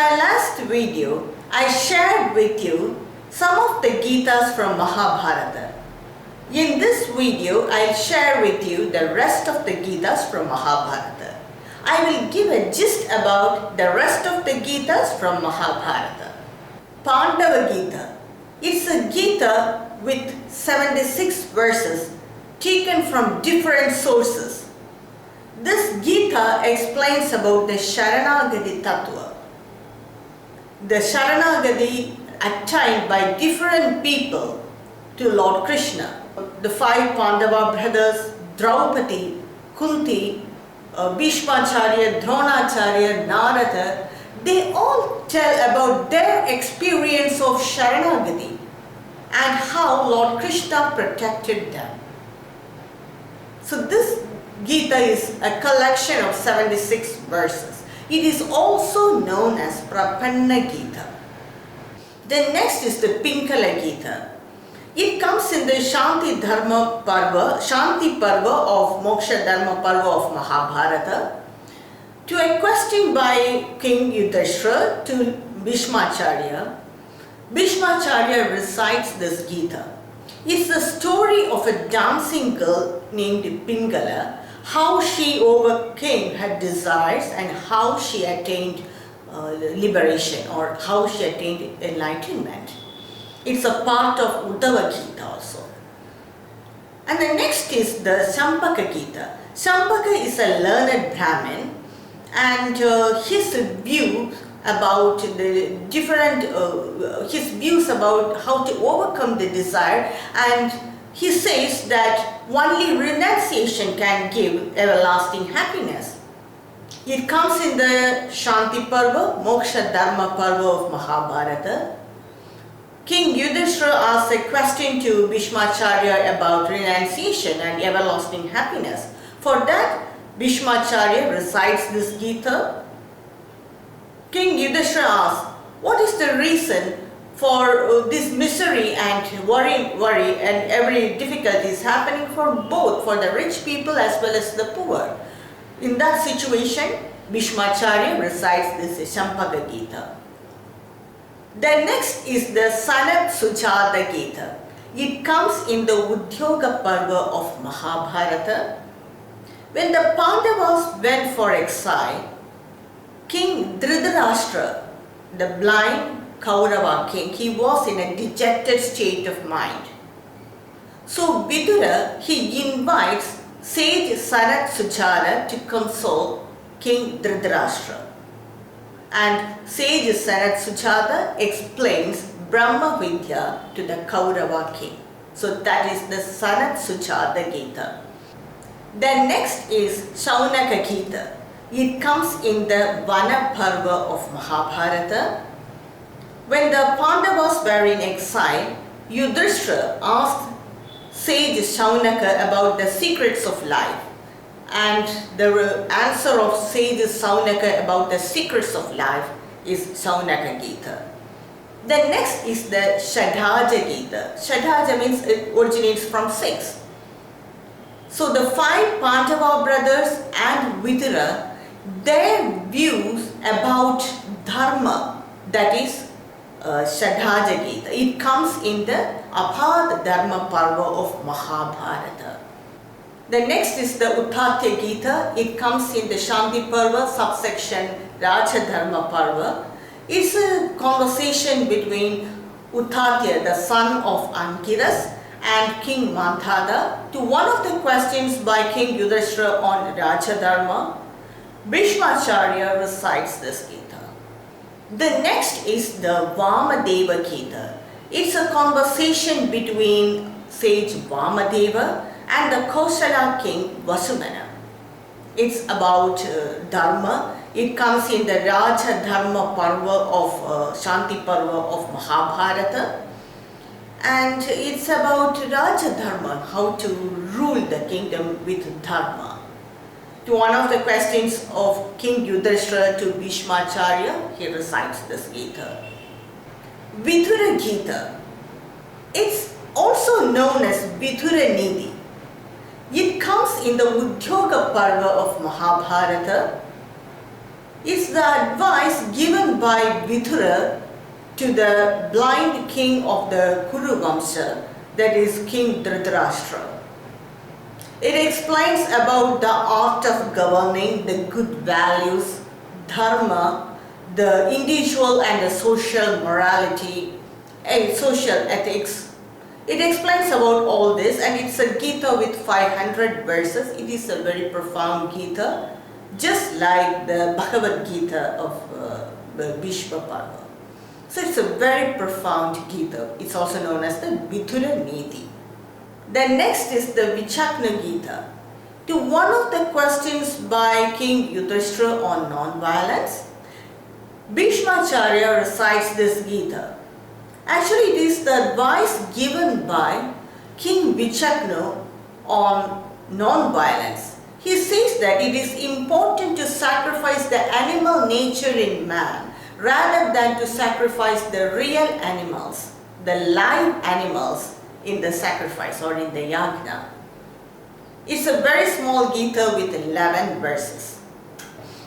my last video, I shared with you some of the Gitas from Mahabharata. In this video, I'll share with you the rest of the Gitas from Mahabharata. I will give a gist about the rest of the Gitas from Mahabharata. Pandava Gita. It's a Gita with 76 verses taken from different sources. This Gita explains about the Sharanagati Tattva. The Sharanagati attained by different people to Lord Krishna. The 5 Pandava brothers, Draupadi, Kunti, Bhishmacharya, Dronacharya, Narada, they all tell about their experience of Sharanagati and how Lord Krishna protected them. So this Gita is a collection of 76 verses. It is also known as Prapanna Gita. Then next is the Pinkala Gita. It comes in the Shanti Dharma Parva, Shanti Parva of Moksha Dharma Parva of Mahabharata, to a question by King Yudhishthira to Bhishmacharya. Bhishmacharya recites this Gita. It's the story of a dancing girl named Pingala, how she overcame her desires and how she attained liberation, or how she attained enlightenment. It's a part of Uddhava Gita also. And the next is the Sampaka Gita. Sampaka is a learned Brahmin, and his views about the different, his views about how to overcome the desire, and he says that only renunciation can give everlasting happiness. It comes in the Shanti Parva, Moksha Dharma Parva of Mahabharata. King Yudhishthira asks a question to Bhishmacharya about renunciation and everlasting happiness. For that, Bhishmacharya recites this Gita. King Yudhishthira asks, what is the reason for this misery and worry and every difficulty is happening for both, for the rich people as well as the poor? In that situation, Bhishmacharya recites this Sampaka Gita. The next is the Sanat Suchata Gita. It comes in the Uddyoga Parva of Mahabharata. When the Pandavas went for exile, King Dhritarashtra, the blind Kaurava king, he was in a dejected state of mind. So Vidura, he invites sage Sanat Suchara to console King Dhritarashtra. And sage Sanat Suchata explains Brahma Vidya to the Kaurava king. So that is the Sanat Suchata Gita. Then next is Shaunaka Gita. It comes in the Vana Parva of Mahabharata. When the Pandavas were in exile, Yudhishthira asked sage Shaunaka about the secrets of life. And the answer of sage Shaunaka about the secrets of life is Shaunaka Gita. Then next is the Shadhaja Gita. Shadhaja means it originates from 6. So the 5 Pandava brothers and Vidura, their views about Dharma, that is Shadhaja Gita. It comes in the Apad Dharma Parva of Mahabharata. The next is the Uttatya Gita. It comes in the Shanti Parva, subsection Raja Dharma Parva. It's a conversation between Uttatya, the son of Ankiras, and King Manthada to one of the questions by King Yudhishthira on Raja Dharma. Bhishmacharya recites this Gita. The next is the Vamadeva Gita. It's a conversation between sage Vamadeva and the Kosala king Vasudhana. It's about Dharma. It comes in the Raja Dharma Parva of Shanti Parva of Mahabharata. And it's about Raja Dharma, how to rule the kingdom with Dharma. To one of the questions of King Yudhishthira to Bhishmacharya, he recites this Gita. Vidura Gita. It's also known as Vidura Nidhi. It comes in the Uddyoga Parva of Mahabharata. It's the advice given by Vidura to the blind king of the Kuru Vamsha, that is King Dhritarashtra. It explains about the art of governing, the good values, dharma, the individual and the social morality, and social ethics. It explains about all this, and it's a Gita with 500 verses. It is a very profound Gita, just like the Bhagavad Gita of the Bhishma Parva. So it's a very profound Gita. It's also known as the Vidura Niti. Then next is the Vichatna Gita. To one of the questions by King Yudhishthira on non-violence, Bhishmacharya recites this Gita. Actually, it is the advice given by King Vichatna on non-violence. He says that it is important to sacrifice the animal nature in man rather than to sacrifice the real animals, the live animals in the sacrifice or in the yagna. It's a very small Gita with 11 verses.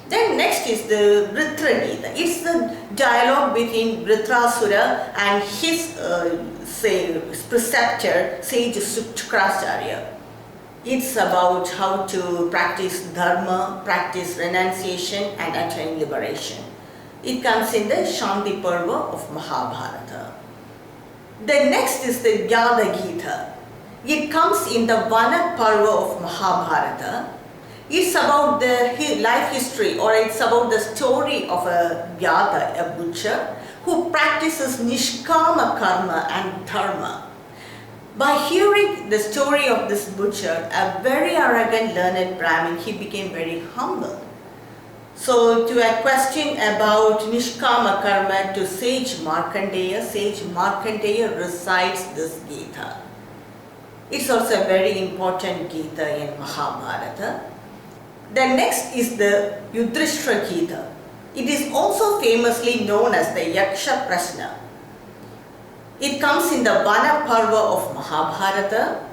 Then next is the Vritra Gita. It's the dialogue between Vritrasura and his preceptor, sage Shukracharya. It's about how to practice dharma, practice renunciation and attain liberation. It comes in the Shanti Parva of Mahabharata. The next is the Jnana Gita. It comes in the Vana Parva of Mahabharata. It's about the life history, or it's about the story of a Vyada, a butcher, who practices Nishkama Karma and Dharma. By hearing the story of this butcher, a very arrogant learned Brahmin, he became very humble. So to a question about Nishkama Karma to sage Markandeya recites this Gita. It's also a very important Gita in Mahabharata. The next is the Yudhishthira Gita. It is also famously known as the Yaksha Prasanna. It comes in the Vana Parva of Mahabharata.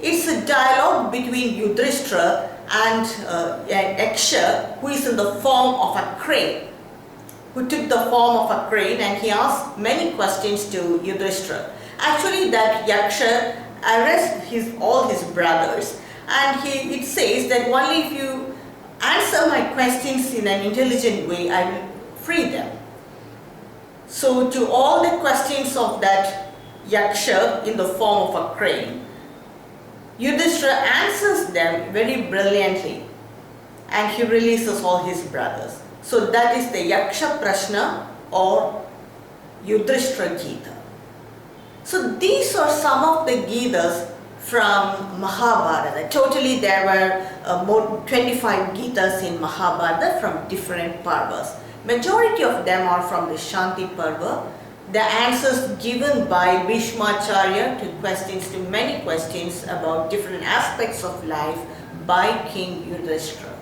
It's a dialogue between Yudhishthira and Yaksha, who is in the form of a crane, who took the form of a crane, and he asked many questions to Yudhishthira. Actually, that Yaksha arrests all his brothers, and it says that only if you answer my questions in an intelligent way, I will free them. So to all the questions of that Yaksha in the form of a crane, Yudhishthira answers them very brilliantly, and he releases all his brothers. So that is the Yaksha Prasanna or Yudhishthira Gita. So these are some of the Gitas from Mahabharata. Totally there were more 25 Gitas in Mahabharata from different Parvas. Majority of them are from the Shanti Parva. The answers given by Bhishmacharya to many questions about different aspects of life by King Yudhishthira.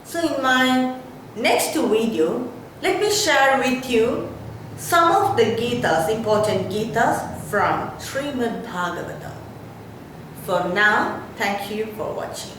So in my next video, let me share with you some of the Gitas, important Gitas from Srimad Bhagavatam. For now, thank you for watching.